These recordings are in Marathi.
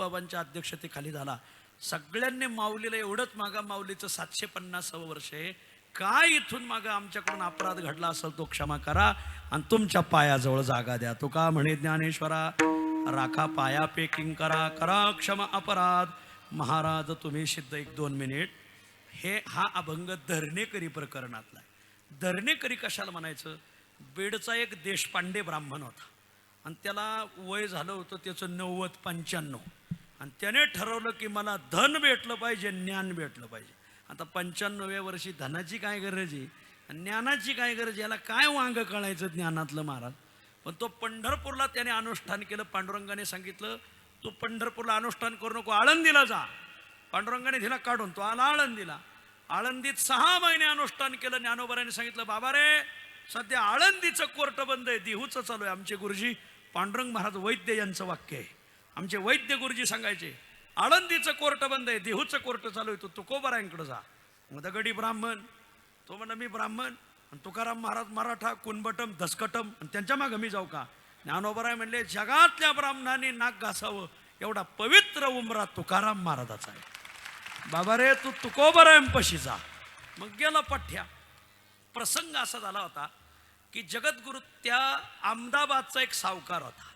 तुकोबाबांच्या अध्यक्षतेखाली झाला. सगळ्यांनी माऊलीला एवढंच मागा, माऊलीचं 750वं वर्ष आहे, काय इथून मागं आमच्याकडून अपराध घडला असेल तो क्षमा करा आणि तुमच्या पायाजवळ जागा द्या. तुका म्हणे ज्ञानेश्वरा, राखा पाया पेकिंग करा, करा क्षमा अपराध. महाराज तुम्ही सिद्ध 1-2 मिनिट. हा अभंग धरणेकरी प्रकरणातला आहे. धरणेकरी कशाला म्हणायचं? बीडचा एक देशपांडे ब्राह्मण होता आणि त्याला वय झालं होतं त्याचं 90-95 आणि त्याने ठरवलं की मला धन भेटलं पाहिजे, ज्ञान भेटलं पाहिजे. आता 95व्या वर्षी धनाची काय गरज आहे, ज्ञानाची काय गरज, याला काय वांग कळायचं ज्ञानातलं महाराज. पण तो पंढरपूरला त्याने अनुष्ठान केलं. पांडुरंगाने सांगितलं तू पंढरपूरला अनुष्ठान करू नको, आळंदीला जा. पांडुरंगाने दिला काढून, तो आला आळंदीला. आळंदीत 6 महिने अनुष्ठान केलं. ज्ञानोबाराने सांगितलं बाबा रे, सध्या आळंदीचं कोर्ट बंद आहे, देहूचं चालू आहे. आमचे गुरुजी पांडुरंग महाराज वैद्य यांचं वाक्य आहे. आमचे वैद्य गुरुजी सांगायचे आळंदीचं कोर्ट बंद आहे, देहूचं कोर्ट चालू आहे, तू तुकोबारायांकडे जा. मग दगडी ब्राह्मण, तो म्हणा मी ब्राह्मण आणि तुकाराम महाराज मराठा, कुणबटम धसकटम आणि त्यांच्या मागं मी जाऊ का? ज्ञानोबाराय म्हणले जगातल्या ब्राह्मणांनी नाक घासावं एवढा पवित्र उमरा तुकाराम महाराजाचा आहे. बाबा रे तू तुकोबारायांपाशी जा. मग गेला पठ्ठ्या. प्रसंग असा झाला होता की जगद्गुरु त्या अहमदाबादचा एक सावकार होता.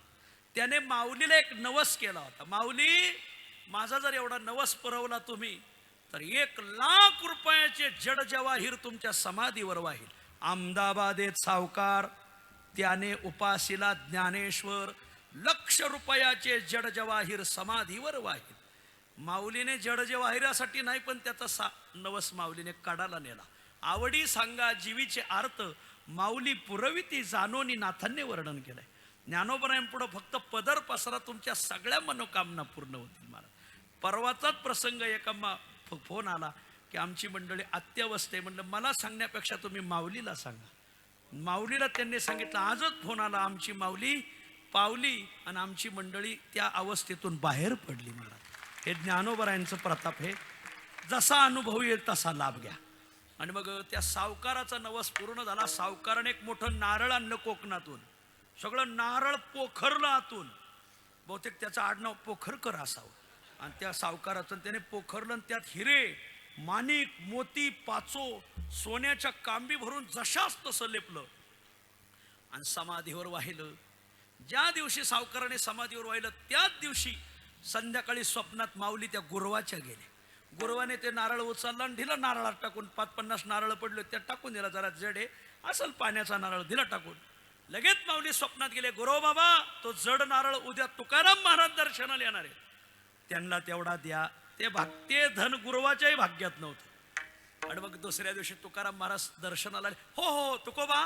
त्याने माऊलीला एक नवस केला होता. माऊली, माझा जर एवढा नवस पुरवला तुम्ही तर 1,00,000 रुपयाचे जड जवाहीर तुमच्या समाधीवर वाहील. अहमदाबादेत सावकार, त्याने उपासीला ज्ञानेश्वर 1,00,000 रुपयाचे जड जवाहीर समाधीवर वाहील. माऊलीने जड जवाहिरासाठी नाही पण त्याचा नवस माऊलीने काढायला नेला. आवडी सांगा जीवीचे अर्थ, माऊली पुरविती जाणोनी नाथांनी वर्णन केलंय. ज्ञानोबरायांपुढं फक्त पदर पसरा, तुमच्या सगळ्या मनोकामना पूर्ण होतील. महाराज परवाचाच प्रसंग, एका फोन आला की आमची मंडळी अत्यावस्थे. म्हणलं मला सांगण्यापेक्षा तुम्ही माऊलीला सांगा. माऊलीला त्यांनी सांगितलं. आजच फोन आला, आमची माऊली पावली आणि आमची मंडळी त्या अवस्थेतून बाहेर पडली. महाराज हे ज्ञानोबरायांचं प्रताप आहे. जसा अनुभव येईल तसा लाभ घ्या. आणि मग त्या सावकाराचा नवस पूर्ण झाला. सावकाराने एक मोठं नारळ आणलं कोकणातून, सगळं नारळ पोखरलं आतून. बहुतेक त्याचं आडनाव पोखरकर असावं. आणि त्या सावकाराचं त्याने पोखरलं आणि त्यात हिरे, माणिक, मोती, पाचो, सोन्याच्या कांबी भरून जशाच तसं लेपलं आणि समाधीवर वाहिलं. ज्या दिवशी सावकाराने समाधीवर वाहिलं त्याच दिवशी संध्याकाळी स्वप्नात माऊली त्या गुरवाच्या गेले. गुरवाने ते नारळ उचलला आणि दिला नारळात टाकून. 5-50 नारळ पडले त्यात टाकून दिला. जरा जड आहे असल पाण्याचा नारळ, दिला टाकून. लगेच माऊली स्वप्नात गेले. गुरव बाबा, तो जड नारळ उद्या तुकाराम महाराज दर्शनाला येणार आहे, त्यांना तेवढा द्या. ते धन गुरवाच्याही भाग्यात नव्हतं. आणि मग दुसऱ्या दिवशी तुकाराम महाराज दर्शनाला आले. हो हो तुकोबा,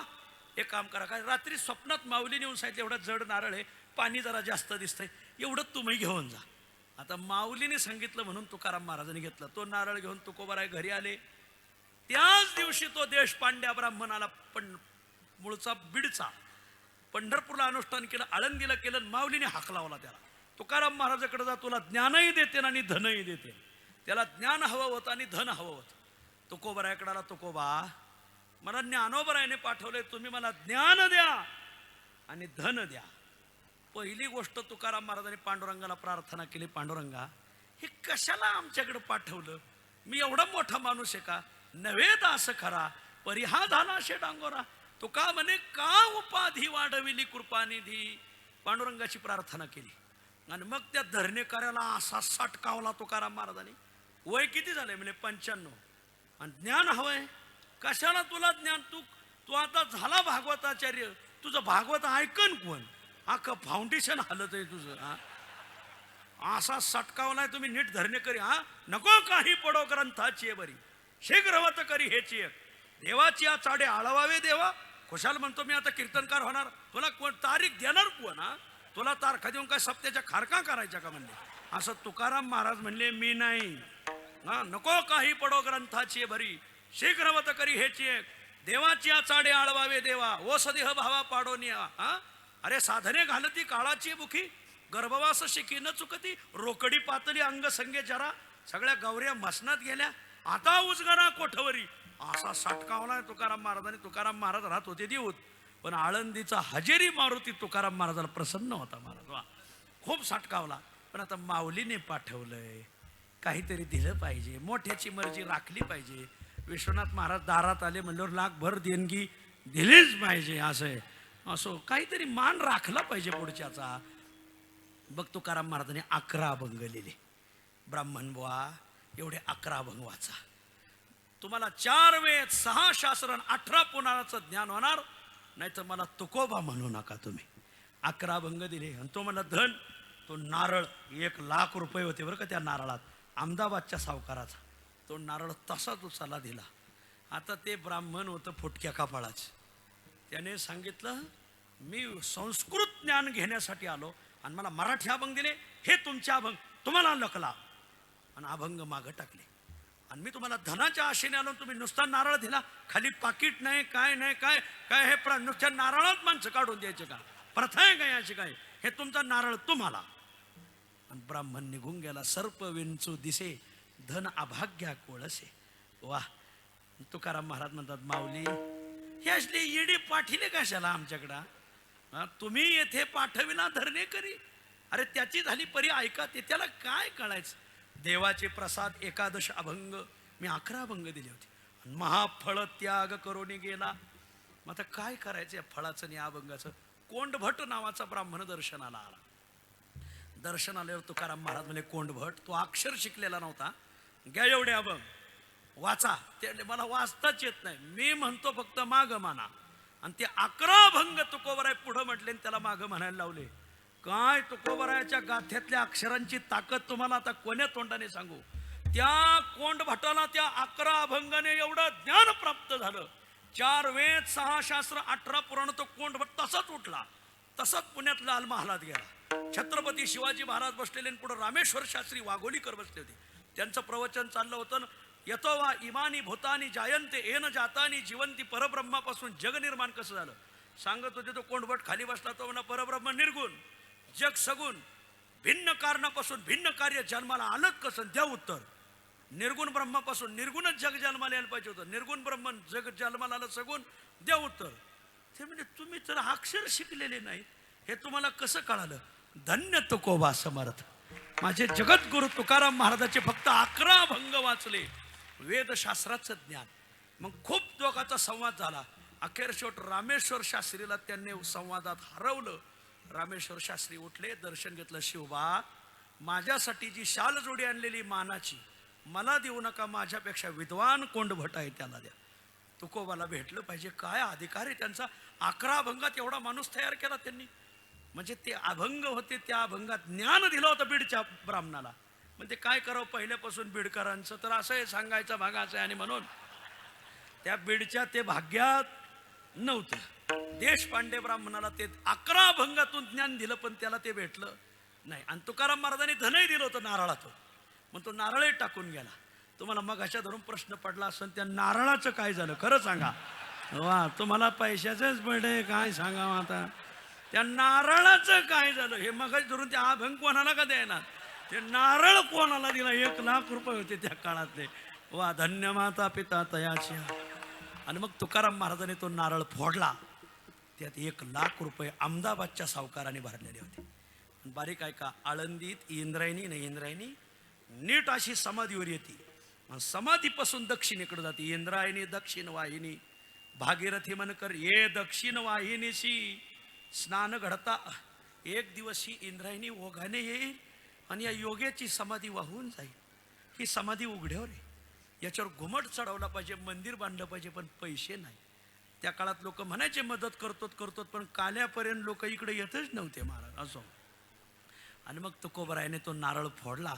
एक काम करा, काय रात्री स्वप्नात माऊलीने येऊन सांगितलं एवढा जड नारळ आहे, पाणी जरा जास्त दिसतंय, एवढं तुम्ही घेऊन जा. आता माऊलीने सांगितलं म्हणून तुकाराम महाराजांनी घेतलं. तो नारळ घेऊन तुकोबाराय घरी आले. त्याच दिवशी तो देशपांड्या ब्राह्मणाला, पण मूळचा बीडचा, पंढरपूरला अनुष्ठान केलं, आळंदीला केलं. माऊलीने हाक लावला त्याला, तुकाराम महाराजाकडे जा, तुला ज्ञानही देते आणि धनही देते. त्याला ज्ञान हवं होतं आणि धन हवं होतं. तुकोबारायकडे आला. तुकोबा, मला ज्ञानोबरायने पाठवले, तुम्ही मला ज्ञान द्या आणि धन द्या. पहिली गोष्ट तुकाराम महाराजांनी पांडुरंगाला प्रार्थना केली, पांडुरंगा हे कशाला आमच्याकडे पाठवलं? मी एवढा मोठा माणूस आहे का? नव्हे दास खरा परिहा झाला शे डांगोरा. तुका म्हणे का उपाधी वाढविली कृपानिधी. पांडुरंगाची प्रार्थना केली आणि मग त्या धरणेकऱ्याला असा सटकावला तुकाराम महाराजांनी. वय किती झालंय? म्हणजे 95. आणि ज्ञान हवंय. कशाला तुला ज्ञान? तू आता झाला भागवताचार्य, तुझं भागवत ऐकन कोण? अख्खं फाउंडेशन हलत आहे तुझं. असा सटकावलाय तुम्ही. नीट धरणेकरी. नको काही पडो ग्रंथाची बरी, शीघ्रवत करी हेची एक, देवाची चाडे आळवावे देवा. खुशाल म्हणतो मी आता कीर्तनकार होणार, तुला कोण तारीख देणार कोण? तुला तारखा देऊन काय सप्त्याच्या खारका करायच्या का म्हणले? असं तुकाराम महाराज म्हणले मी नाही. नको काही पडो ग्रंथाची भरी, शीघ्रवत करी हेची एक, देवाची चाडे आळवावे देवा. ओ सदेह भावा पाडोनिया. अरे साधने घालती काळाची मुखी, गर्भवास शिकी न चुकती, रोकडी पातली अंग संगे जरा, सगळ्या गौऱ्या मसनात गेल्या, आता उजगरा कोठवरी. असा सटकावलाय तुकाराम महाराजांनी. तुकाराम महाराज राहत होते देऊत, पण आळंदीचा हजेरी मारुती तुकाराम महाराजाला प्रसन्न होता. महाराज खूप सटकावला. पण आता माऊलीने पाठवलंय, काहीतरी दिलं पाहिजे, मोठ्याची मर्जी राखली पाहिजे. विश्वनाथ महाराज दारात आले म्हणल्यावर लाखभर देणगी दिलीच पाहिजे. असो काहीतरी मान राखला पाहिजे पुढच्याचा. बघ तुकाराम महाराजांनी 11 अभंग लिहिले. ब्राह्मण बुवा एवढे 11 अभंग वाचा. तुम्हाला 4 वेद 6 शास्त्र 18 पुराणाचं ज्ञान होणार. नाही तर मला तुकोबा म्हणू नका तुम्ही. 11 अभंग दिले. आणि तो मला धन, तो नारळ 1,00,000 रुपये होते बरं का त्या नारळात, अहमदाबादच्या सावकाराचा. तो नारळ तसाच उचलला दिला. आता ते ब्राह्मण होतं फुटक्या कपाळाचं. त्याने सांगितलं मी संस्कृत ज्ञान घेण्यासाठी आलो आणि मला मराठी अभंग दिले, हे तुमचे अभंग तुम्हाला लकला. आणि अभंग मागं टाकले. आणि मी तुम्हाला धनाच्या आशेने आलो, तुम्ही नुसता नारळ दिला, खाली पाकिट नाही, काय नाही, काय काय हे नुसत्या नारळात माणसं काढून द्यायचे का? प्रथा आहे का याची? काय हे तुमचा नारळ तुम्हाला. आणि ब्राह्मण निघून गेला. सर्प विंचू दिसे, धन अभाग्या कोळसे. वा. तुकाराम महाराज म्हणतात माऊली हे असले येडे पाठीले कशाला आमच्याकडं? तुम्ही येथे पाठविला धरणे करी. अरे त्याची झाली परी ऐका, ते त्याला काय कळायचं? देवाचे प्रसाद 11 अभंग मी 11 अभंग दिले होते. महाफळ त्याग करून गेला. मग आता काय करायचं या फळाचं आणि अभंगाचं? कोंडभट नावाचा ब्राह्मण दर्शनाला आला. दर्शन आल्यावर तुकाराम महाराज म्हणजे कोंडभट, तो अक्षर शिकलेला नव्हता, घ्या एवढे अभंग वाचा. ते मला वाचताच येत नाही, मी म्हणतो फक्त माग म्हणा. आणि ते 11 अभंग तुकोबराय पुढं म्हटले आणि त्याला मागं म्हणायला लावले. काय तुकोबरायाच्या गाथ्यातल्या अक्षरांची ताकद तुम्हाला आता कोण्या तोंडाने सांगू. त्या कोंडभटाला त्या 11 अभंगाने एवढं ज्ञान प्राप्त झालं. 4 वेद 6 शास्त्र 18 पुराण. तो कोंडभट तसाच उठला, तसाच पुण्यात लाल महालात गेला. छत्रपती शिवाजी महाराज बसलेले, पुढे रामेश्वर शास्त्री वाघोलीकर बसले होते. त्यांचं प्रवचन चाललं होतं. यतो वा इमानी भूतानी जायंते येन जातानी जिवंती. परब्रह्मापासून जग निर्माण कसं झालं सांगत होते. तो कोंडभट खाली बसला. तो म्हणा परब्रह्म निर्गुण, जग सगुण, भिन्न कारणापासून भिन्न कार्य जन्माला आलं कसं? द्या उत्तर. निर्गुण ब्रह्मापासून निर्गुणच जग जन्माला यायला पाहिजे होतं. निर्गुण ब्रह्म जग जन्माला आलं सगुण, द्या उत्तर. ते म्हणजे तुम्ही तर अक्षर शिकलेले नाही, हे तुम्हाला कसं कळालं? धन्य तुकोबा समर्थ. माझे जगद्गुरु तुकाराम महाराजाचे फक्त 11 अभंग वाचले, वेदशास्त्राचं ज्ञान. मग खूप दोघांचा संवाद झाला. अखेर शेवट रामेश्वर शास्त्रीला त्यांनी संवादात हरवलं. रामेश्वर शास्त्री उठले, दर्शन घेतलं. शिवबा माझ्यासाठी जी शाल जोडी आणलेली मानाची मला देऊ नका, माझ्यापेक्षा विद्वान कोंडभट आहे त्याला द्या. तुकोबाला भेटलं पाहिजे. काय अधिकार आहे त्यांचा? 11 अभंगात एवढा माणूस तयार केला त्यांनी. म्हणजे ते अभंग होते, त्या अभंगात ज्ञान दिलं होतं बीडच्या ब्राह्मणाला. म्हणजे काय करावं पहिल्यापासून बीडकरांचं? तर असं हे सांगायचा भाग असं आहे. आणि म्हणून त्या बीडच्या ते भाग्यात नव्हतं. देशपांडे ब्राह्मणाला ते 11 अभंगातून ज्ञान दिलं, पण त्याला ते भेटलं नाही. आणि तुकाराम महाराजांनी धनही दिलं होतं नारळातून, मग तो नारळही टाकून गेला. तुम्हाला मग अशा धरून प्रश्न पडला असेल त्या नारळाचं काय झालं? खरं सांगा. वा, तुम्हाला पैशाचेच पडे काय सांगावं आता. त्या नारळाचं काय झालं हे मगच धरून त्या अभंग कोणाला का द्यायना? ते नारळ कोणाला दिला? 1,00,000 रुपये होते त्या काळातले. वा, धन्य माता पिता तयाची. आणि मग तुकाराम महाराजांनी तो नारळ फोडला. त्यात 1,00,000 रुपये अहमदाबादच्या सावकाराने भरलेले होते. बारीक ऐका, आळंदीत इंद्रायणी नाही, इंद्रायणी नीट अशी समाधीवर येते. समाधीपासून दक्षिणेकडे जाते. इंद्रायणी दक्षिण वाहिनी. भागीरथी मनकर ये दक्षिण वाहिनीशी स्नान घडता. एक दिवस ही इंद्रायणी ओघाने येईल आणि या योग्याची समाधी वाहून जाईल. ही समाधी उघड्यावर आहे, याच्यावर घुमट चढवला पाहिजे, मंदिर बांधलं पाहिजे, पण पैसे नाही. त्या काळात लोक म्हणायचे मदत करतो, पण काल्यापर्यंत लोक इकडे येतच नव्हते महाराज. असो. आणि मग तुकोबरायाने तो नारळ फोडला.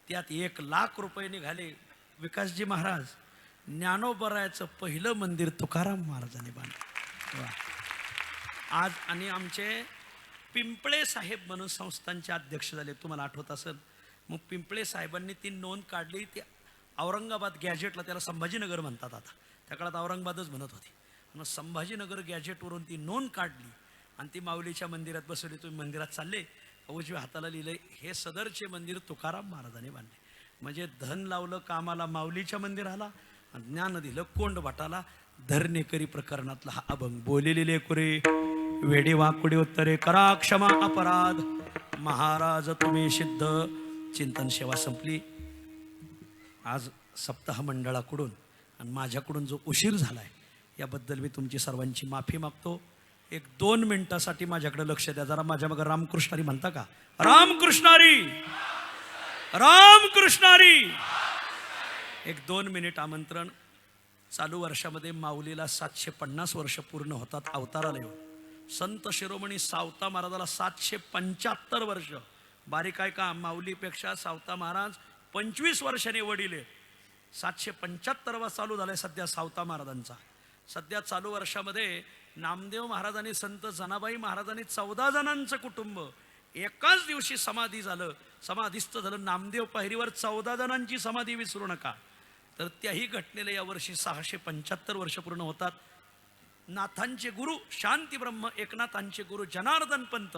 त्यात 1,00,000 रुपये निघाले. विकासजी महाराज ज्ञानोबरायाचं पहिलं मंदिर तुकाराम महाराजांनी बांधलं. आज आणि आमचे पिंपळे साहेब म्हणून संस्थांचे अध्यक्ष झाले, तुम्हाला आठवत असेल. मग पिंपळे साहेबांनी ती नोंद काढली. ती औरंगाबाद गॅजेटला, त्याला संभाजीनगर म्हणतात आता, त्या काळात औरंगाबादच म्हणत होती. मग संभाजीनगर गॅजेटवरून ती नोंद काढली आणि ती माऊलीच्या मंदिरात बसवली. तुम्ही मंदिरात चालले, उजव्या हाताला लिहिलंय हे सदरचे मंदिर तुकाराम महाराजांनी बांधले. म्हणजे धन लावलं कामाला माऊलीच्या मंदिराला, ज्ञान दिलं कोंडभटाला. धरणेकरी प्रकरणातला हा अभंग. बोलेले लेकुरे वेडी वाकुडी उत्तरे करा क्षमा अपराध. महाराज तुम्ही सिद्ध. चिंतन सेवा संपली. आज सप्ताह मंडळाकडून आणि माझ्याकडून जो उशीर झालाय याबद्दल मी तुमची सर्वांची माफी मागतो. 1-2 मिनिटासाठी माझ्याकडे लक्ष द्या जरा. माझ्या मग रामकृष्णारी म्हणता का? रामकृष्णारी, रामकृष्णारी. 1-2 मिनिट आमंत्रण. चालू वर्षामध्ये माऊलीला 750 वर्ष पूर्ण होतात अवताराला येऊन. संत शिरोमणी सावता महाराजाला 775 वर्ष. बारीक आहे का? माऊलीपेक्षा सावता महाराज 25 वर्षांनी वडील आहे. 775वा चालू झालाय सध्या सावता महाराजांचा. सध्या चालू वर्षामध्ये नामदेव महाराजांनी संत जनाबाई महाराजांनी 14 जणांचं कुटुंब एकाच दिवशी समाधीस्थ झालं. नामदेव पायरीवर 14 जणांची समाधी विसरू नका. तर त्याही घटनेला यावर्षी 675 वर्ष पूर्ण होतात. नाथांचे गुरु शांती ब्रह्म एकनाथांचे गुरु जनार्दन पंत,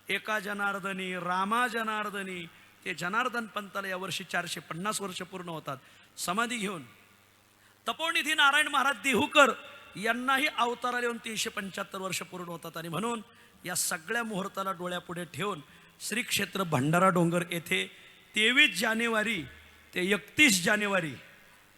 एका जनार्दनी रामा जनार्दनी, ते जनार्दन पंताला यावर्षी 450 वर्ष पूर्ण होतात समाधी घेऊन. तपोनिधी नारायण महाराज देहूकर यांनाही अवताराला येऊन 375 वर्ष पूर्ण होतात. आणि म्हणून या सगळ्या मुहूर्ताला डोळ्यापुढे ठेवून श्री क्षेत्र भंडारा डोंगर येथे 23 जानेवारी ते 31 जानेवारी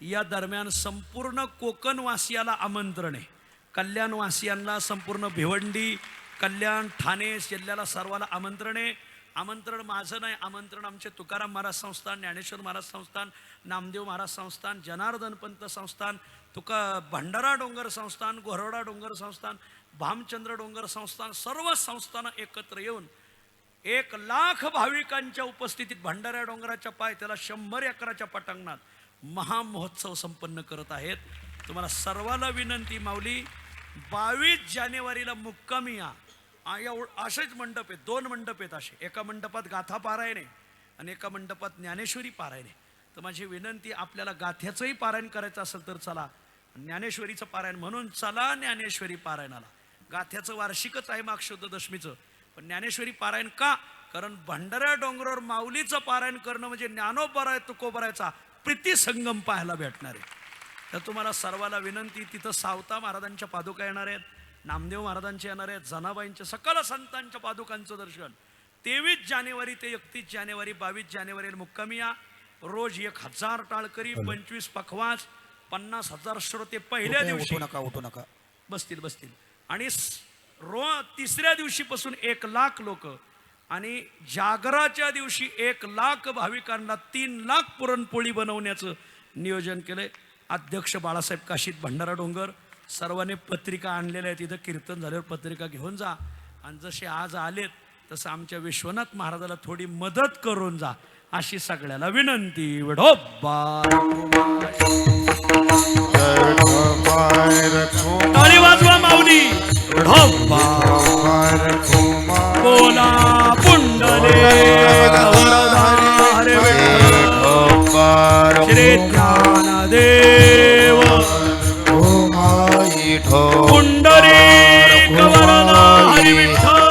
या दरम्यान संपूर्ण कोकणवासियाला आमंत्रण आहे. कल्याणवासियांना, संपूर्ण भिवंडी, कल्याण, ठाणे जिल्ह्याला सर्वाला आमंत्रण आहे. आमंत्रण माझं नाही, आमंत्रण आमचे तुकाराम महाराज संस्थान, ज्ञानेश्वर महाराज संस्थान, नामदेव महाराज संस्थान, जनार्दन पंत संस्थान, भंडारा डोंगर संस्थान, घोरवडा डोंगर संस्थान, भामचंद्र डोंगर संस्थान, सर्व संस्थानं एकत्र येऊन 1 लाख भाविकांच्या उपस्थितीत भंडारा डोंगराच्या त्याला 100 एकराच्या पटांगणात महामहोत्सव संपन्न करत आहेत. तुम्हाला सर्वाला विनंती, माऊली 22 जानेवारीला मुक्कामी या. असेच मंडप आहेत, 2 मंडप आहेत असे. एका मंडपात गाथा पारायण आहे आणि एका मंडपात ज्ञानेश्वरी पारायण आहे. तर माझी विनंती, आपल्याला गाथ्याचंही पारायण करायचं असेल तर चला, ज्ञानेश्वरीचं पारायण म्हणून चला ज्ञानेश्वरी पारायणाला. गाथ्याचं वार्षिकच आहे माघशुद्ध दशमीचं, पण ज्ञानेश्वरी पारायण का? कारण भंडारा डोंगरावर माऊलीचं पारायण करणं म्हणजे ज्ञानोबराय तुकोबरायचा प्रीती संगम पाहायला भेटणार आहे. तर तुम्हाला सर्वाला विनंती, तिथं सावता महाराजांच्या पादुका येणार आहेत, नामदेव महाराजांचे येणार आहेत, जनाबाईंच्या सकल संतांच्या पादुकांचं दर्शन. 23 जानेवारी ते 31 जानेवारी 22 जानेवारीला मुक्कामी या. रोज 1000 टाळकरी, 25 पखवाज, 50,000 श्रोते पहिल्या दिवशी. उठू नका. बसतील. आणि तिसऱ्या दिवशीपासून 1 लाख लोक, आणि जागराच्या दिवशी 1 लाख भाविकांना 3 लाख पुरणपोळी बनवण्याचं नियोजन केलंय. अध्यक्ष बाळासाहेब काशीत, भंडारा डोंगर. सर्वांनी पत्रिका आणलेल्या आहेत, इथं कीर्तन झाल्यावर पत्रिका घेऊन जा. आणि जसे आज आलेत तसं आमच्या विश्वनाथ महाराजाला थोडी मदत करून जा, अशी सगळ्याला विनंती. टाळी वाजवा माऊली. बोला पुंडलिक वरदारे श्री ज्ञानदेव पुंडलिक वरदारे विठ्ठल.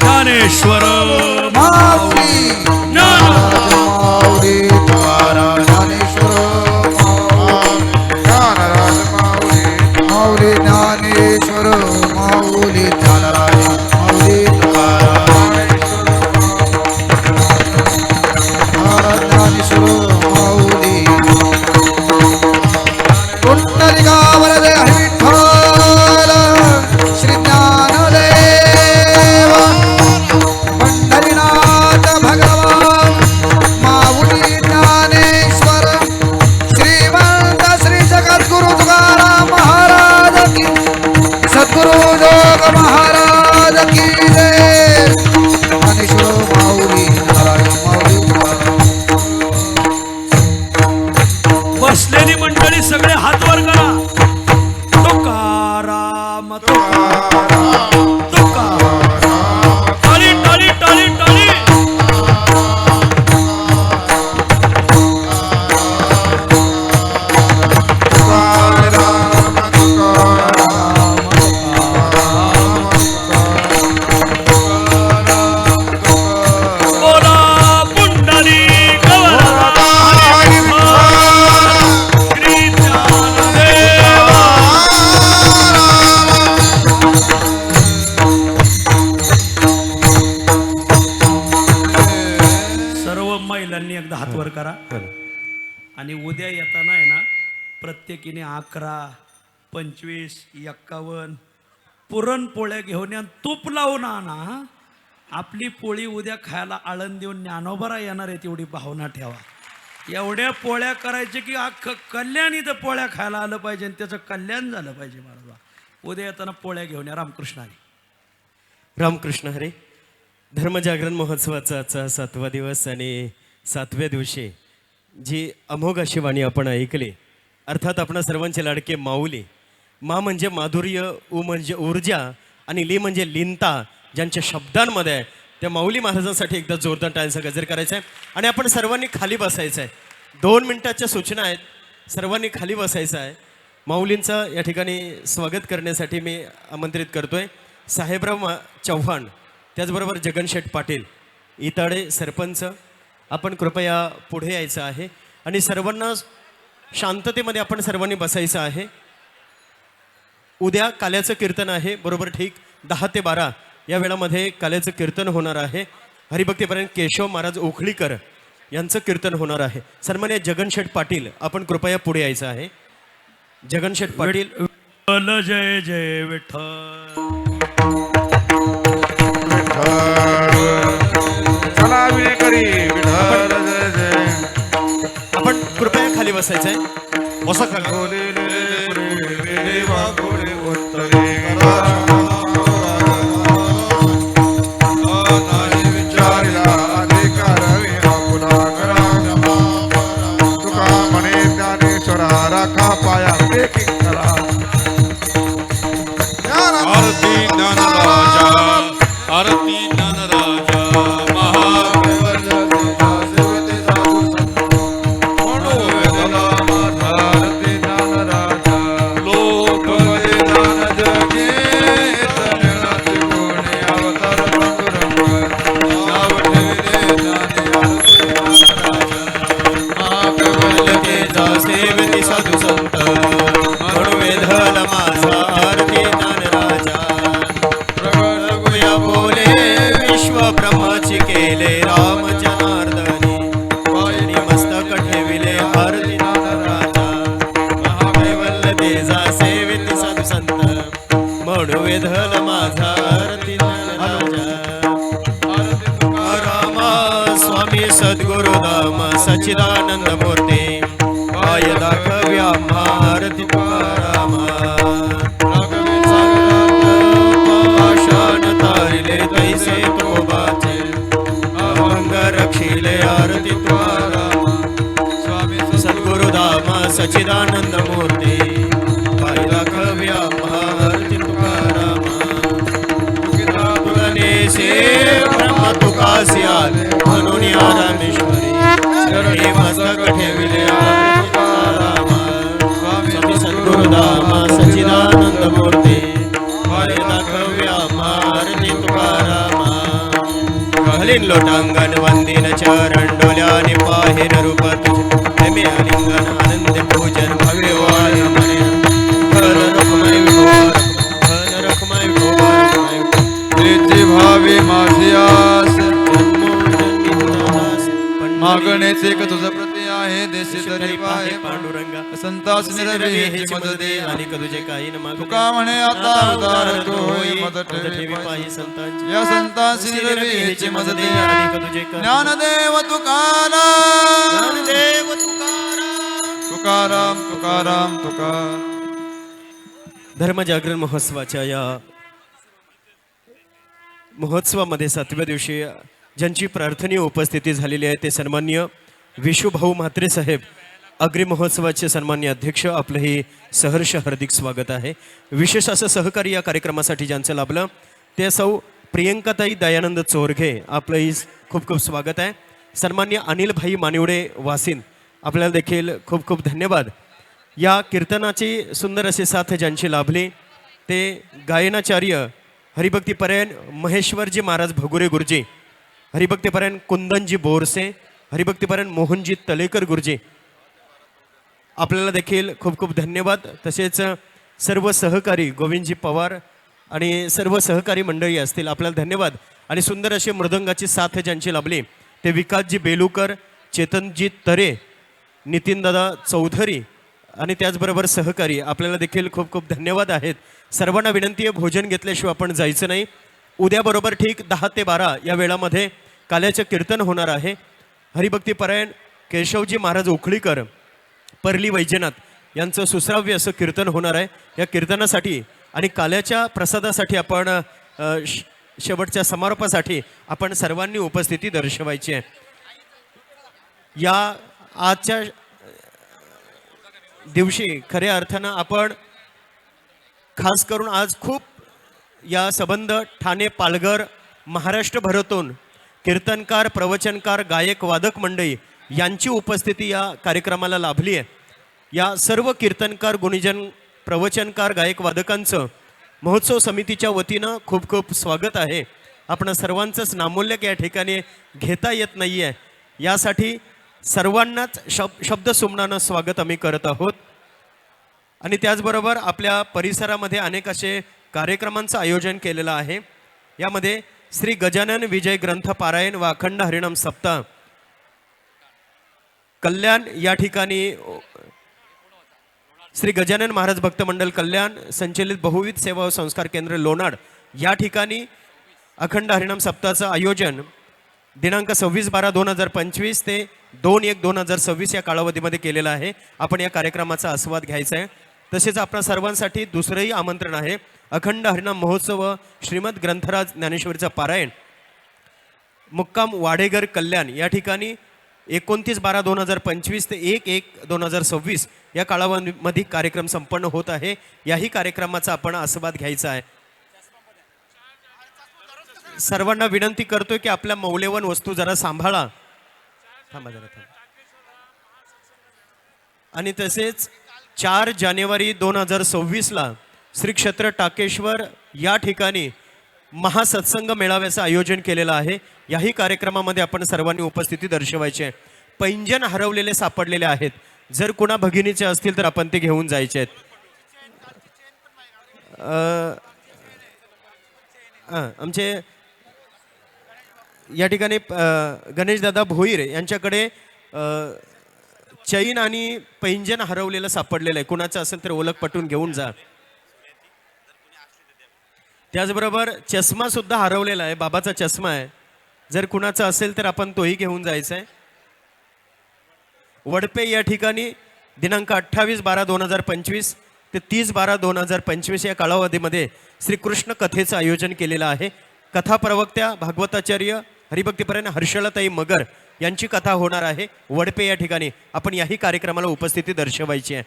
ज्ञानेश्वर माऊली, ज्ञानेश्वर माऊली, एकदा हात वर करा. आणि उद्या येताना आहे ना प्रत्येकीने 11, 25, 51 पुरणपोळ्या घेऊन या. तूप लावून आणा. आपली पोळी उद्या खायला आळंदीहून ज्ञानोबरा येणार आहे तेवढी भावना ठेवा. एवढ्या पोळ्या करायचे की अख्खं कल्याण इथं पोळ्या खायला आलं पाहिजे आणि त्याचं कल्याण झालं पाहिजे. महाराज उद्या येताना पोळ्या घेऊन या. रामकृष्ण हरी. रामकृष्ण हरी. धर्मजागरण महोत्सवाचा आजचा 7वा दिवस आणि 7व्या दिवशी जी अमोघ अशी वाणी आपण ऐकली. अर्थात आपण सर्वांचे लाडके माऊली. मा म्हणजे माधुर्य, उ म्हणजे ऊर्जा आणि ली म्हणजे लीनता, ज्यांच्या शब्दांमध्ये आहे त्या माऊली महाराजांसाठी एकदा जोरदार टाळ्यांचा गजर करायचा आहे. आणि आपण सर्वांनी खाली बसायचं आहे. 2 मिनिटाच्या सूचना आहेत. सर्वांनी खाली बसायचं आहे. माऊलींचं या ठिकाणी स्वागत करण्यासाठी मी आमंत्रित करतोय साहेबराव चव्हाण, त्याचबरोबर जगनशेठ पाटील, इताडे सरपंच. आपण कृपया पुढे यायचं आहे आणि सर्वांना शांततेमध्ये आपण सर्वांनी बसायचं आहे. उद्या काल्याचं कीर्तन आहे. बरोबर ठीक 10 ते 12 या वेळामध्ये काल्याचं कीर्तन होणार आहे. हरिभक्तीपर्यंत केशव महाराज ओखळीकर यांचं कीर्तन होणार आहे. सन्मान्य जगनशेठ पाटील, आपण कृपया पुढे यायचं आहे. जगनशेठ पाटील. विठ्ठल जय जय विठ्ठल. चला विनेकरी विठ्ठल जय जय. आपण कृपया खाली बसायचं आहे. बसा खाली. विचारिला अधिकार पुन्हा करा. तुका म्हणे ज्ञानेश्वरा राखा पाया एक करा. आरती ज्ञानराजा, आरती ज्ञानराजा, सेवती साधू संत म्हणू वेधल माझा आरती ज्ञानराजा. प्रगटया बोले विश्व ब्रह्माची केले राम जनार्दनी. पायरी मस्तक ठेविले आरती ज्ञानराजा. महाकैवल्य तेजा सेविती साधू संत म्हणू वेधल माझा आरती ज्ञानराजा. आरती तुकारामा स्वामी सद्गुरुधाम सच्चिदानंद मूर्ती पाय दाखव्या आरती तुकारामा. पाषाण तारिले तैसे तोबाचे अभंग रक्षिले आरती तुकारामा. स्वामी सद्गुरुधाम सच्चिदानंद मूर्ती पाय दाखव्या आरती तुकारामा. तुलनेसे ब्रह्म तुकासी आले म्हणून या रामेश्वरी हे मस्तक ठेविले आरती तुकारामा. स्वामी सद्गुरुधाम सच्चिदानंद मूर्ती पाय दाखव्या आरती तुकारामा. घालीन लोटांगण वंदिन चरण डोल्याने पाहिन रूप तुझे प्रेमी आलिंगन आनंद पूजन भव्य वाय म्हणे. हर रखमाय विठोबा, हर रखमाय विठोबा, रखमाय प्रीती भावी माझी आस मागणेच एक तुझ प्रती आहे. देशी तरी पाहे पांडुरंगा संतास निरवी मदत दे. आणि तुझे काही न मागू. तुका म्हणे आता उदार तू होई मदत ठेवी पाहि संतांची. या संतासी निरवी मदत दे. आणि तुझे ज्ञानदेव तुकाराम देव तुकाराम. तुकाराम तुकाराम तुकार. धर्मजागरण महोत्सवाच्या या महोत्सवामध्ये 7व्या दिवशी ज्यांची प्रार्थनीय उपस्थिती झालेली आहे ते सन्माननीय विशुभाऊ म्हात्रे साहेब, अग्री महोत्सवाचे सन्माननीय अध्यक्ष. आपलंही सहर्ष हार्दिक स्वागत आहे. विशेष असं सहकार्य या कार्यक्रमासाठी ज्यांचं लाभलं ते सौ प्रियंकाताई दयानंद चोरघे, आपलंही खूप खूप स्वागत आहे. सन्माननीय अनिलभाई मानिवडे वासिन, आपल्याला देखील खूप खूप धन्यवाद. या कीर्तनाची सुंदर असे साथ ज्यांची लाभली ते गायनाचार्य हरिभक्तीपरायण महेश्वरजी महाराज भगुरे गुरुजी, हरिभक्तीपरायण कुंदनजी बोरसे, हरिभक्तीपरायण मोहनजी तलेकर गुरुजी, आपल्याला देखील खूप खूप धन्यवाद. तसेच सर्व सहकारी गोविंदजी पवार आणि सर्व सहकारी मंडळी असतील, आपल्याला धन्यवाद. आणि सुंदर अशी मृदंगाची साथ ज्यांची लाभली ते विकासजी बेलुकर, चेतनजी तरे, नितीनदादा चौधरी आणि त्याचबरोबर सहकारी आपल्याला देखील खूप खूप धन्यवाद आहेत. सर्वांना विनंती आहे, भोजन घेतल्याशिवाय आपण जायचं नाही. उद्या बरोबर ठीक 10 ते 12 या वेळामध्ये काल्याचं कीर्तन होणार आहे. हरिभक्ती परायण केशवजी महाराज उखळीकर, परली वैजनाथ यांचं सुश्राव्य असं कीर्तन होणार आहे. या कीर्तनासाठी आणि काल्याच्या प्रसादासाठी आपण शेवटच्या समारोपासाठी आपण सर्वांनी उपस्थिती दर्शवायची आहे. या आजच्या दिवशी खऱ्या अर्थानं आपण खास करून आज खूप या संबंध ठाणे, पालघर, महाराष्ट्रभरातून कीर्तनकार, प्रवचनकार, गायक, वादक मंडळी यांची उपस्थिती या कार्यक्रमाला लाभली आहे. या सर्व कीर्तनकार, गुणीजन, प्रवचनकार, गायक, वादकांचं महोत्सव समितीच्या वतीनं खूप खूप स्वागत आहे. आपण सर्वांचंच नामोल्लेख या ठिकाणी घेता येत नाही आहे. यासाठी सर्वांनाच शब्दसुमनानं स्वागत आम्ही करत आहोत. आणि त्याचबरोबर आपल्या परिसरामध्ये अनेक असे कार्यक्रमांचं आयोजन केलेलं आहे. यामध्ये श्री गजानन विजय ग्रंथ पारायण व अखंड हरिनाम सप्ताह कल्याण या ठिकाणी श्री गजानन महाराज भक्त मंडळ कल्याण संचलित बहुविध सेवा व संस्कार केंद्र लोणाड या ठिकाणी अखंड हरिनाम सप्ताहाचं आयोजन दिनांक 26/12/2025 ते 2/1/2026 या कालावधीमध्ये केलेलं आहे. आपण या कार्यक्रमाचा आस्वाद घ्यायचा आहे. तसेच आपणा सर्वांसाठी दुसरंही आमंत्रण आहे. अखंड हरिनाम महोत्सव श्रीमद ग्रंथराज ज्ञानेश्वरीचं पारायण मुक्काम वाडेघर कल्याण या ठिकाणी 29/12/2025 ते 1/1/2026 या कालावधीमध्ये कार्यक्रम संपन्न होत आहे. याही कार्यक्रमाचा आपण आस्वाद घ्यायचा आहे. सर्वांना विनंती करतोय की आपल्या मौल्यवान वस्तू जरा सांभाळा. थांबा जरा थांबा. आणि तसेच 4 जानेवारी 2026ला श्री क्षेत्र टाकेश्वर या ठिकाणी महासत्संग मेळाव्याचं आयोजन केलेलं आहे. याही कार्यक्रमामध्ये आपण सर्वांनी उपस्थिती दर्शवायची आहे. पैंजण हरवलेले सापडलेले आहेत. जर कुणा भगिनीचे असतील तर आपण ते घेऊन जायचे आहेत. आमचे या ठिकाणी गणेशदादा भोईर यांच्याकडे चैन आणि पैंजण हरवलेलं सापडलेलं आहे. कुणाचं असेल तर ओळख पटवून घेऊन जा. त्याचबरोबर चष्मा सुद्धा हरवलेला आहे. बाबाचा चष्मा आहे. जर कुणाचा असेल तर आपण तोही घेऊन जायचा आहे. वडपे या ठिकाणी दिनांक 28/12/2025 ते 30/12/2025 या कालावधीमध्ये श्रीकृष्ण कथेचं आयोजन केलेलं आहे. कथा प्रवक्त्या भागवताचार्य हरिभक्तीपरायण हर्षलाताई मगर यांची कथा होणार आहे वडपे या ठिकाणी. आपण याही कार्यक्रमाला उपस्थिती दर्शवायची आहे.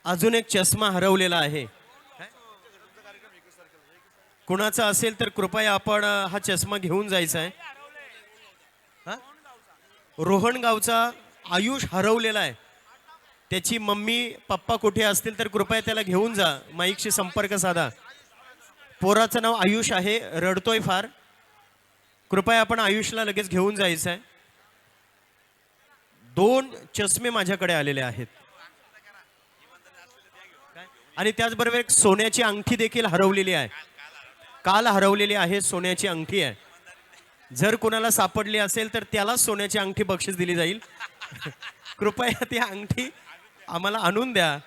अजून एक चष्मा हरवलेला आहे. कुणाचा असेल तर कृपया आपण हा चष्मा घेऊन जायचा आहे. रोहणगावचा आयुष हरवलेला आहे. त्याची मम्मी पप्पा कुठे असतील तर कृपया त्याला घेऊन जा. माईकशी संपर्क साधा. पोराचं नाव आयुष आहे. रडतोय फार. कृपया आपण आयुषला लगेच घेऊन जायचं आहे. 2 चष्मे माझ्याकडे आलेले आहेत. आणि त्याचबरोबर एक सोन्याची अंगठी देखील हरवलेली आहे. काल हरवलेली आहे. सोन्याची अंगठी आहे. जर कुणाला सापडली असेल तर त्याला सोन्याची अंगठी बक्षीस दिली जाईल. कृपया ती अंगठी आम्हाला आणून द्या.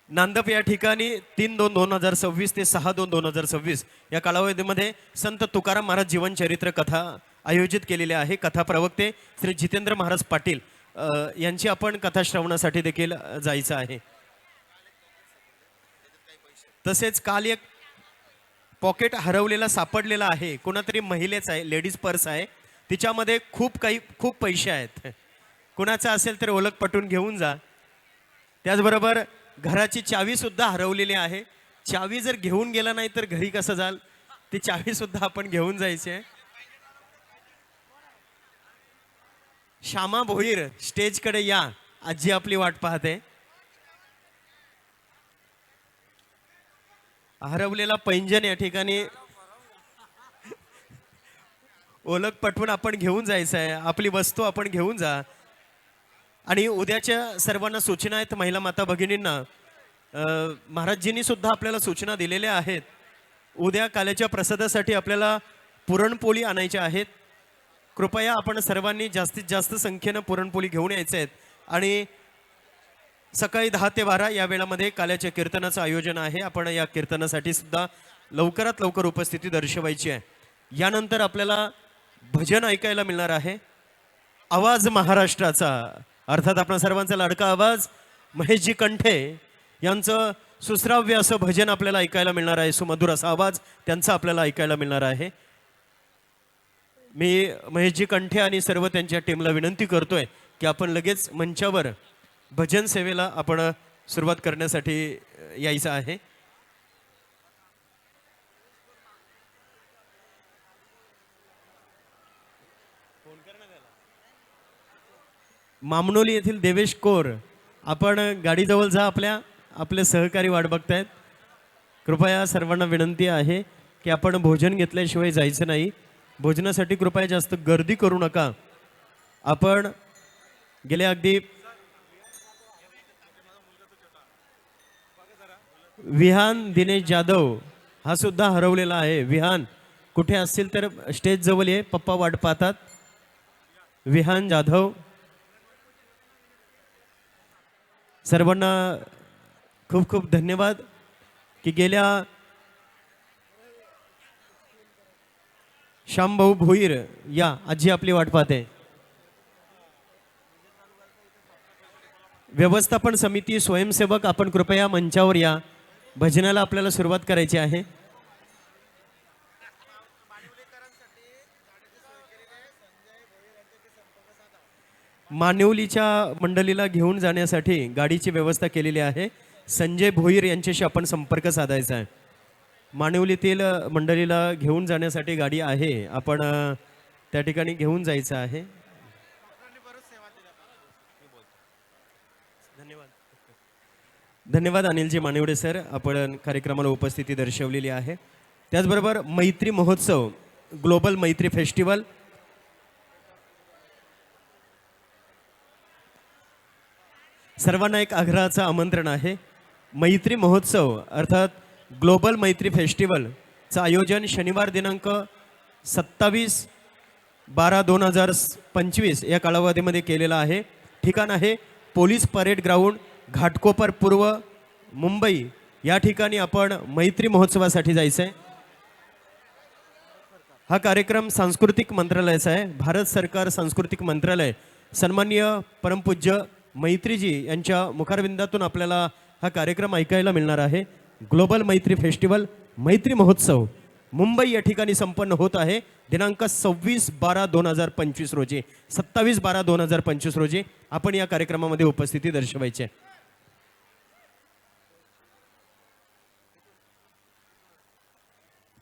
नांदप या ठिकाणी 3/2/2026 ते 6/2/2026 या कालावधीमध्ये संत तुकाराम महाराज जीवनचरित्र कथा आयोजित केलेली आहे. कथा प्रवक्ते श्री जितेंद्र महाराज पाटील यांची आपण कथा श्रवणासाठी देखील जायचं आहे. तसेच काल एक पॉकेट हरवलेला सापडलेला आहे. कोणातरी महिलेचा आहे. लेडीज पर्स आहे. तिच्यामध्ये खूप पैसे आहेत. कुणाचा असेल तर ओळख पटवून घेऊन जा. त्याचबरोबर घराची चावी सुद्धा हरवलेली आहे. चावी जर घेऊन गेला नाही तर घरी कसं जाल. ती चावी सुद्धा आपण घेऊन जायची आहे. श्यामा भोईर स्टेजकडे या. आजी आपली वाट पाहते. हरवलेला पैंजण या ठिकाणी ओळख पटवून आपण घेऊन जायचं आहे, आपली वस्तू आपण घेऊन जा. आणि उद्याच्या सर्वांना सूचना आहेत महिला माता भगिनींना. महाराजजींनी सुद्धा आपल्याला सूचना दिलेल्या आहेत. उद्या काल्याच्या प्रसादासाठी आपल्याला पुरणपोळी आणायच्या आहेत. कृपया आपण सर्वांनी जास्तीत जास्त संख्येनं पुरणपोळी घेऊन यायचे आहेत. आणि सकाळी 10 ते 12 या वेळामध्ये काल्याच्या कीर्तनाचं आयोजन आहे. आपण या कीर्तनासाठी सुद्धा लवकरात लवकर उपस्थिती दर्शवायची आहे. यानंतर आपल्याला भजन ऐकायला मिळणार आहे. आवाज महाराष्ट्राचा, अर्थात आपणा सर्वांचा लाडका आवाज महेशजी कंठे यांचं सुश्राव्य असं भजन आपल्याला ऐकायला मिळणार आहे. सुमधुर असा आवाज त्यांचा आपल्याला ऐकायला मिळणार आहे. मी महेशजी कंठे आणि सर्व त्यांच्या टीमला विनंती करतोय की आपण लगेच मंचावर भजन सेवेला आपण सुरुवात करण्यासाठी यायचं आहे. मामनोली येथील देवेश कोर, आपण गाडीजवळ जा. आपले सहकारी वाट बघतायत. कृपया सर्वांना विनंती आहे की आपण भोजन घेतल्याशिवाय जायचं नाही. भोजनासाठी कृपया जास्त गर्दी करू नका. आपण गेले अगदी विहान दिनेश जाधव हा सुद्धा हरवलेला आहे. विहान कुठे असतील तर स्टेज जवळ ये, पप्पा वाट पाहतात. विहान जाधव, सर्वांना खूप खूप धन्यवाद की गेल्या श्यामभाऊ भोईर या आजी आपली वाट पाहते. व्यवस्थापन समिती स्वयंसेवक आपण कृपया मंचावर या. भजनाला आपल्याला सुरुवात करायची आहे. मानिवलीच्या मंडळीला घेऊन जाण्यासाठी गाडीची व्यवस्था केलेली आहे. संजय भोईर यांच्याशी आपण संपर्क साधायचा आहे. मानिवलीतील मंडळीला घेऊन जाण्यासाठी गाडी आहे. आपण त्या ठिकाणी घेऊन जायचं आहे. धन्यवाद अनिलजी मानिवडे सर, आपण कार्यक्रमाला उपस्थिती दर्शवलेली आहे. त्याचबरोबर मैत्री महोत्सव, ग्लोबल मैत्री फेस्टिवल, सर्वांना एक आग्रहाचं आमंत्रण आहे. मैत्री महोत्सव अर्थात ग्लोबल मैत्री फेस्टिवलचं आयोजन शनिवार दिनांक 27/12/2025 या कालावधीमध्ये केलेलं आहे. ठिकाण आहे पोलीस परेड ग्राउंड, घाटकोपर पूर्व, मुंबई. या ठिकाणी आपण मैत्री महोत्सवासाठी जायचं आहे. हा कार्यक्रम सांस्कृतिक मंत्रालयाचा आहे. भारत सरकार सांस्कृतिक मंत्रालय सन्माननीय परमपूज्य मैत्रीजी यांच्या मुखारविंदातून आपल्याला हा कार्यक्रम ऐकायला मिळणार आहे. ग्लोबल मैत्री फेस्टिवल, मैत्री महोत्सव मुंबई या ठिकाणी संपन्न होत आहे. दिनांक 26/12/2025 रोजी, 27/12/2025 रोजी आपण या कार्यक्रमामध्ये उपस्थिती दर्शवायची आहे.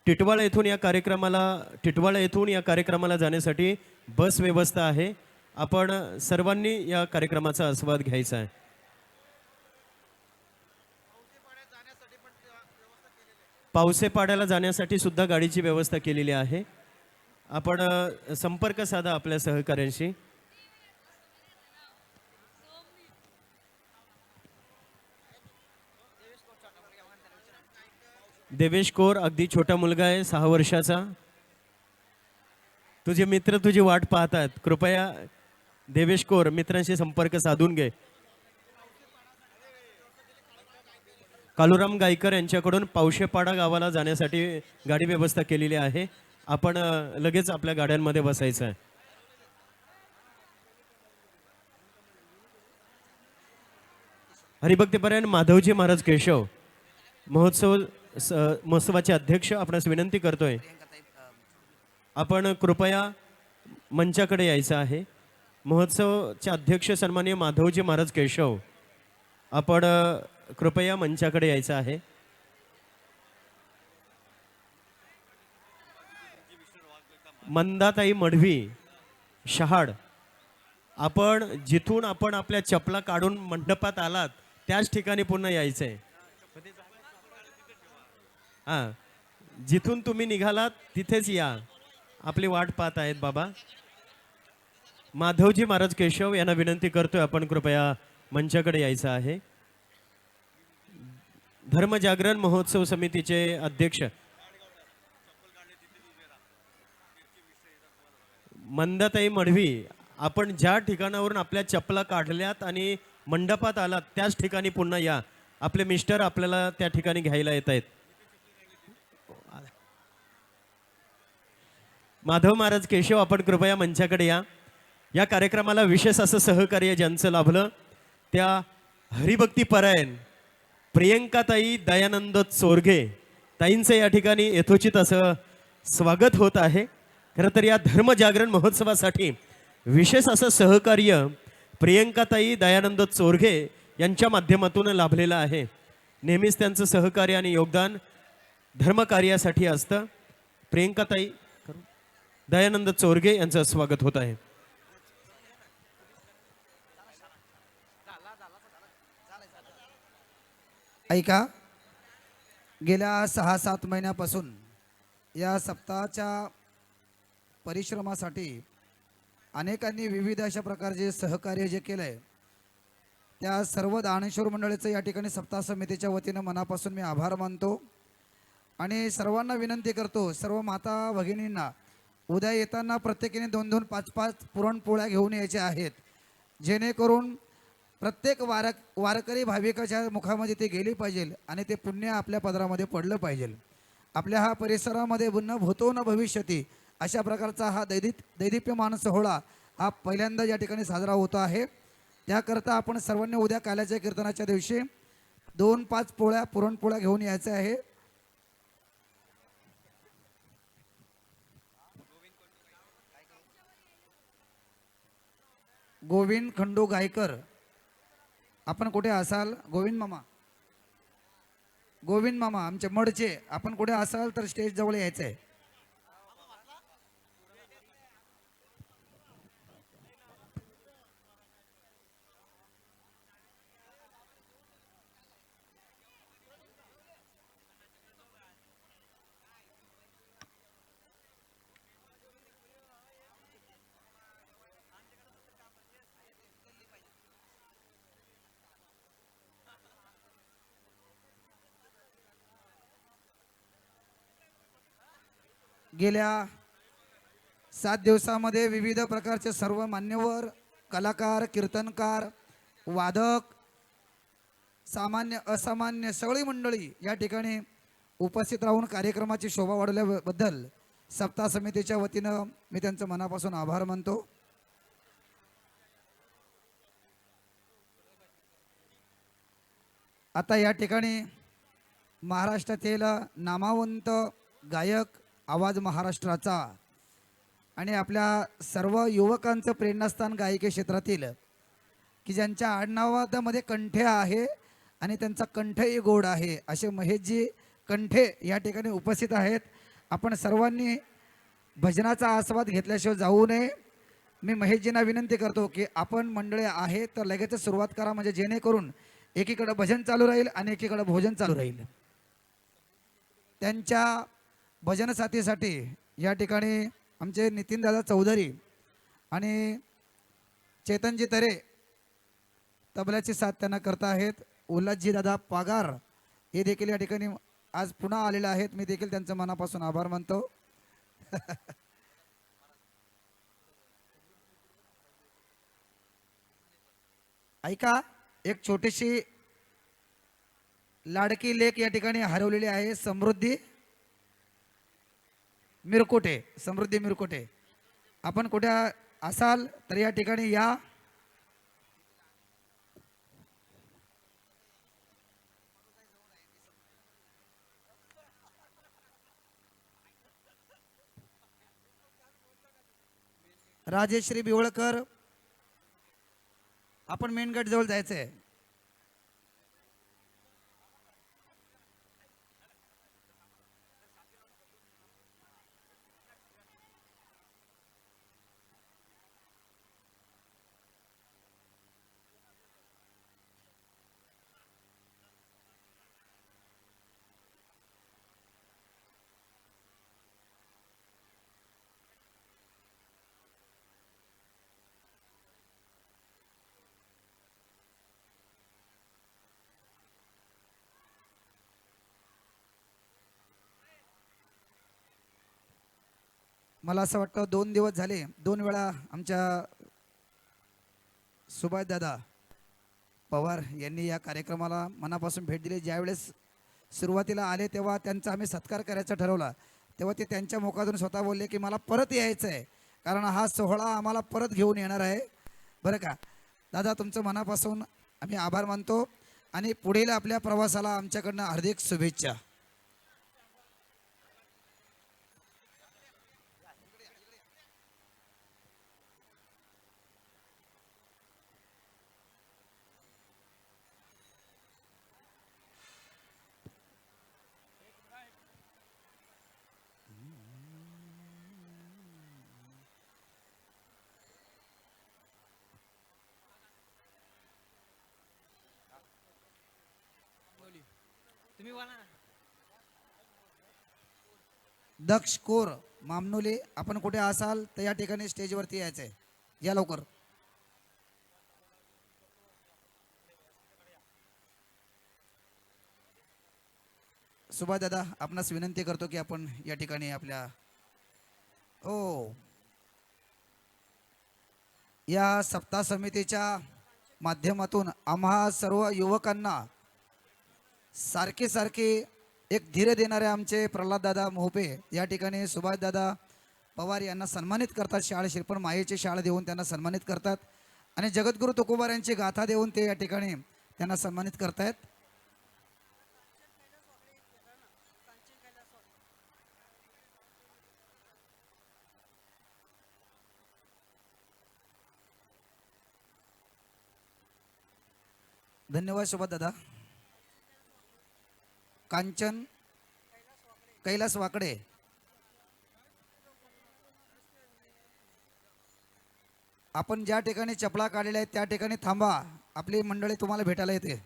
टिटवाळा येथून या कार्यक्रमाला जाण्यासाठी बस व्यवस्था आहे. आपण सर्वांनी या कार्यक्रमाचा आस्वाद घ्यायचा आहे. पावसेपाड्याला जाण्यासाठी सुद्धा गाडीची व्यवस्था केलेली आहे. आपण संपर्क साधा आपल्या सहकाऱ्यांशी. देवेश कोर अगदी छोटा मुलगा आहे, 6 वर्षाचा. तुझे मित्र तुझी वाट पाहतात. कृपया देवेश कोर मित्रांशी संपर्क साधून घे. कालुराम गायकर यांच्याकडून पावशेपाडा गावाला जाण्यासाठी गाडी व्यवस्था केलेली आहे. आपण लगेच आपल्या गाड्यांमध्ये बसायचं आहे. हरिभक्तीपरायण माधवजी महाराज केशव महोत्सवाचे अध्यक्ष आपणास विनंती करतोय, आपण कृपया मंचाकडे यायचं आहे. महोत्सवचे अध्यक्ष सन्माननीय माधवजी महाराज केशव, आपण कृपया मंचाकडे यायचं आहे. मंदाताई मढवी शहाड, आपण जिथून आपण आपल्या चपला काढून मंडपात आलात त्याच ठिकाणी पुन्हा यायचंय. हां, जिथून तुम्ही निघालात तिथेच या. आपली वाट पाहत आहेत बाबा. माधवजी महाराज केशव यांना विनंती करतोय आपण कृपया मंचाकडे यायचं आहे. धर्मजागरण महोत्सव समितीचे अध्यक्ष मंदाताई मढवी, आपण ज्या ठिकाणावरून आपल्या चपला काढल्यात आणि मंडपात आलात त्याच ठिकाणी पुन्हा या. आपले मिस्टर आपल्याला त्या ठिकाणी घ्यायला येत आहेत. माधव महाराज केशव, आपण कृपया मंचाकडे या. या कार्यक्रमाला विशेष असं सहकार्य ज्यांचं लाभलं त्या हरिभक्ती परायण प्रियंकाताई दयानंद चोरगे ताईंचं या ठिकाणी यथोचित असं स्वागत होत आहे. खरं तर या धर्मजागरण महोत्सवासाठी विशेष असं सहकार्य प्रियंकाताई दयानंद चोरगे यांच्या माध्यमातून लाभलेलं आहे. नेहमीच त्यांचं सहकार्य आणि योगदान धर्मकार्यासाठी असतं. प्रियंकाताई दयानंद चोरगे यांचं स्वागत होत आहे. ऐका, गेल्या 6-7 महिन्यापासून या सप्ताहाच्या परिश्रमासाठी अनेकांनी विविध अशा प्रकारचे सहकार्य जे केलं आहे त्या सर्व दानेश्वर मंडळीचं या ठिकाणी सप्ताह समितीच्या वतीनं मनापासून मी आभार मानतो. आणि सर्वांना विनंती करतो, सर्व माता भगिनींना उद्या येताना प्रत्येकीने 2-2, 5-5 पुरणपोळ्या घेऊन यायच्या आहेत, जेणेकरून प्रत्येक वारकरी भाविकाच्या मुखामध्ये ते गेली पाहिजे आणि ते पुण्य आपल्या पदरामध्ये पडलं पाहिजे. आपल्या हा परिसरामध्ये न भूतो न भविष्यती अशा प्रकारचा हा दैदिप्यमान सोहळा हा पहिल्यांदा या ठिकाणी साजरा होतो आहे. त्याकरता आपण सर्वांनी उद्या काल्याच्या कीर्तनाच्या दिवशी 2-5 पोळ्या पुरणपोळ्या घेऊन यायचे आहे. गोविंद खंडू गायकर, आपण कुठे असाल? गोविंद मामा आमचे मडचे, आपण कुठे असाल तर स्टेज जवळ यायचं आहे. गेल्या 7 दिवसामध्ये विविध प्रकारचे सर्व मान्यवर कलाकार, कीर्तनकार, वादक, सामान्य असामान्य सगळी मंडळी या ठिकाणी उपस्थित राहून कार्यक्रमाची शोभा वाढवल्याबद्दल सप्ताह समितीच्या वतीनं मी त्यांचं मनापासून आभार मानतो. आता या ठिकाणी महाराष्ट्रातील नामावंत गायक, आवाज महाराष्ट्राचा आणि आपल्या सर्व युवकांचं प्रेरणास्थान गायकी क्षेत्रातील की ज्यांच्या आडनावामध्ये कंठे आहे आणि त्यांचा कंठही गोड आहे असे महेशजी कंठे या ठिकाणी उपस्थित आहेत. आपण सर्वांनी भजनाचा आस्वाद घेतल्याशिवाय जाऊ नये. मी महेशजींना विनंती करतो की आपण मंडळी आहे तर लगेच सुरुवात करा, म्हणजे जेणेकरून एकीकडे भजन चालू राहील आणि एकीकडे भोजन चालू राहील. त्यांच्या भजन साथीसाठी या ठिकाणी आमचे नितीनदादा चौधरी आणि चेतनजी तरे तबल्याची साथ त्यांना करता आहेत. उल्हासजी दादा पागार हे देखील या ठिकाणी आज पुन्हा आलेले आहेत. मी देखील त्यांचं मनापासून आभार मानतो. ऐका, एक छोटीशी लाडकी लेक या ठिकाणी हरवलेली आहे. समृद्धी मिरकोटे, आपण कुठे असाल तर या ठिकाणी या. राजेश्री बिवळकर, आपण मेन गेट जवळ जायचंय. मला असं वाटतं 2 दिवस झाले 2 वेळा आमच्या सुभाषदादा पवार यांनी या कार्यक्रमाला मनापासून भेट दिली. ज्यावेळेस सुरुवातीला आले तेव्हा त्यांचा आम्ही सत्कार करायचा ठरवला, तेव्हा ते त्यांच्या मुखातून स्वतः बोलले की मला परत यायचं आहे, कारण हा सोहळा आम्हाला परत घेऊन येणार आहे. बरं का दादा, तुमचं मनापासून आम्ही आभार मानतो आणि पुढील आपल्या प्रवासाला आमच्याकडनं हार्दिक शुभेच्छा. दक्ष कोर मामनुले, आपण कुठे असाल तर या ठिकाणी स्टेजवरती यायचं आहे, या लवकर. सुभाष दादा, आपणास विनंती करतो की आपण या ठिकाणी आपल्या या सप्ताह समितीच्या माध्यमातून आम्हा सर्व युवकांना सारखे सारखे एक धीर देणारे आमचे प्रल्हाददादा मोहपे या ठिकाणी सुभाषदादा पवार यांना सन्मानित करतात. शाळा शिरपण मायेची शाळा देऊन त्यांना सन्मानित करतात आणि जगद्गुरू तुकोबार यांची गाथा देऊन ते या ठिकाणी त्यांना सन्मानित करतायत. धन्यवाद सुभाष दादा. कांचन कैलास वाकडे, आपण ज्या ठिकाणी चपला काढलेल्या आहेत त्या ठिकाणी थांबा, आपली मंडळी तुम्हाला भेटायला येते.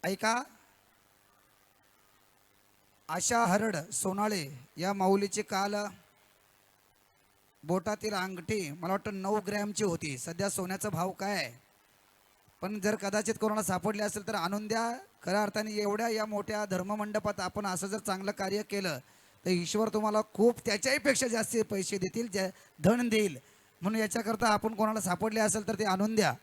ऐका, आशा हरड सोनाळे या माऊलीची काल बोटातील अंगठी मला वाटतं 9 ग्रॅमची होती. सध्या सोन्याचा भाव काय आहे, पण जर कदाचित कोणाला सापडले असेल तर आणून द्या. खऱ्या अर्थाने एवढ्या या मोठ्या धर्ममंडपात आपण असं जर चांगलं कार्य केलं तर ईश्वर तुम्हाला खूप त्याच्याही पेक्षा जास्त पैसे देतील, धन देईल. म्हणून याच्याकरता आपण कोणाला सापडले असेल तर ते आणून द्या.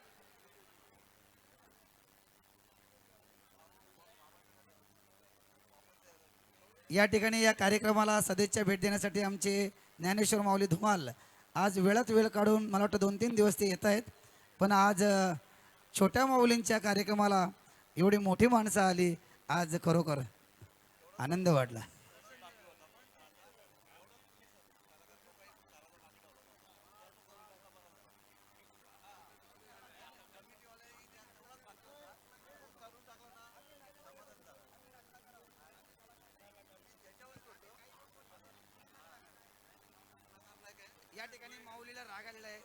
या ठिकाणी या कार्यक्रमाला सदिच्छा भेट देण्यासाठी आमचे ज्ञानेश्वर माऊली धुमाल आज वेळात वेळ काढून मला वाटतं 2-3 दिवस ते येत आहेत, पण आज छोट्या माऊलींच्या कार्यक्रमाला एवढी मोठी माणसं आली, आज खरोखर आनंद वाटला. या ठिकाणी माऊलीला राग आलेला आहे.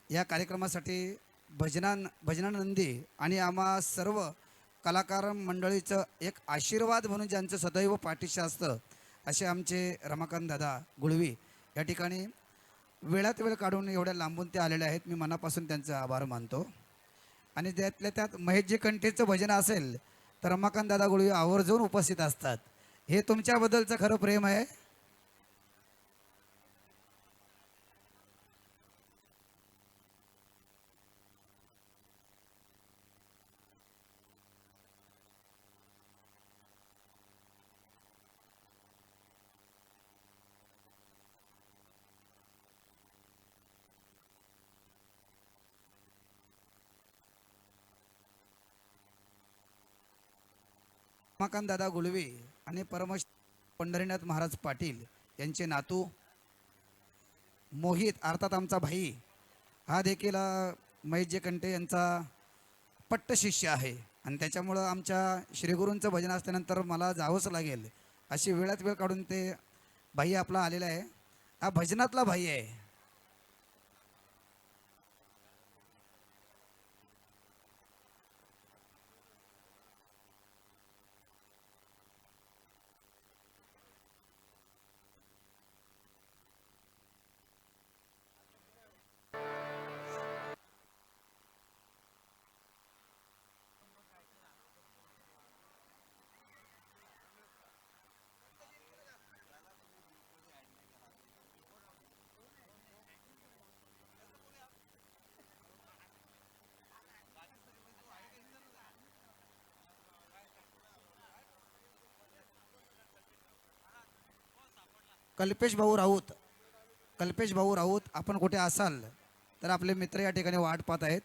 या कार्यक्रमासाठी भजनानंदी आणि आम्हा सर्व कलाकार मंडळीचं एक आशीर्वाद म्हणून ज्यांचं सदैव पाठीशी असतं असे आमचे रमाकांत दादा गुळवी या ठिकाणी वेळात वेळ काढून एवढ्या लांबून ते आलेले आहेत. मी मनापासून त्यांचे आभार मानतो. आणि त्यातल्या त्यात महेशजी कंठीचं भजन असेल तर रमाकांत दादा गुळवी आवर्जून उपस्थित असतात. हे तुमच्याबद्दलचं खरं प्रेम आहे. रमाकांत दादा गुळवे आणि परमश पंढरीनाथ महाराज पाटील यांचे नातू मोहित अर्थात आमचा भाई हा देखील महेशजी कंठे यांचा पट्ट शिष्य आहे आणि त्याच्यामुळं आमच्या श्रीगुरूंचं भजन असल्यानंतर मला जावंच लागेल अशी वेळात वेळ काढून ते भाई आपला आलेला आहे. हा भजनातला भाई आहे. कल्पेश भाऊ राऊत आपण कुठे असाल तर आपले मित्र या ठिकाणी वाट पाहत आहेत.